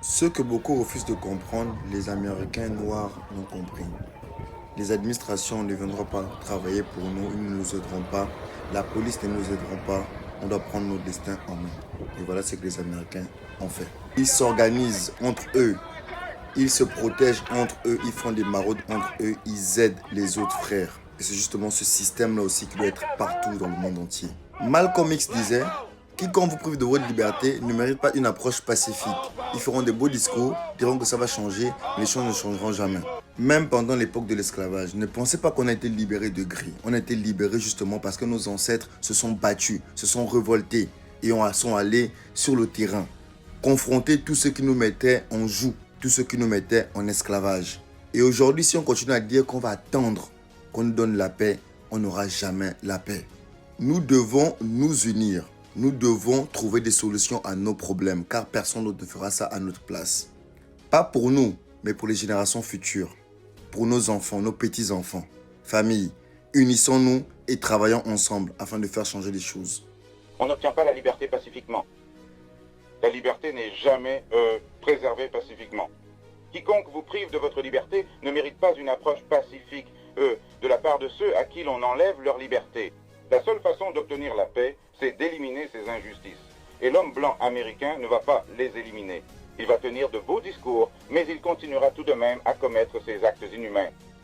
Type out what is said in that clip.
Ce que beaucoup refusent de comprendre, les Américains noirs l'ont compris. Les administrations ne viendront pas travailler pour nous, ils ne nous aideront pas. La police ne nous aideront pas. On doit prendre notre destin en main. Et voilà ce que les Américains ont fait. Ils s'organisent entre eux. Ils se protègent entre eux. Ils font des maraudes entre eux. Ils aident les autres frères. Et c'est justement ce système-là aussi qui doit être partout dans le monde entier. Malcolm X disait: quiconque vous prive de votre liberté ne mérite pas une approche pacifique. Ils feront des beaux discours, diront que ça va changer, mais les choses ne changeront jamais. Même pendant l'époque de l'esclavage, ne pensez pas qu'on a été libéré de gris. On a été libéré justement parce que nos ancêtres se sont battus, se sont révoltés et sont allés sur le terrain, confronter tous ceux qui nous mettaient en joug, tous ceux qui nous mettaient en esclavage. Et aujourd'hui, si on continue à dire qu'on va attendre qu'on nous donne la paix, on n'aura jamais la paix. Nous devons nous unir. Nous devons trouver des solutions à nos problèmes, car personne d'autre ne fera ça à notre place. Pas pour nous, mais pour les générations futures, pour nos enfants, nos petits-enfants. Famille, unissons-nous et travaillons ensemble afin de faire changer les choses. On n'obtient pas la liberté pacifiquement. La liberté n'est jamais préservée pacifiquement. Quiconque vous prive de votre liberté ne mérite pas une approche pacifique de la part de ceux à qui l'on enlève leur liberté. La seule façon d'obtenir la paix, c'est d'éliminer ces injustices. Et l'homme blanc américain ne va pas les éliminer. Il va tenir de beaux discours, mais il continuera tout de même à commettre ces actes inhumains.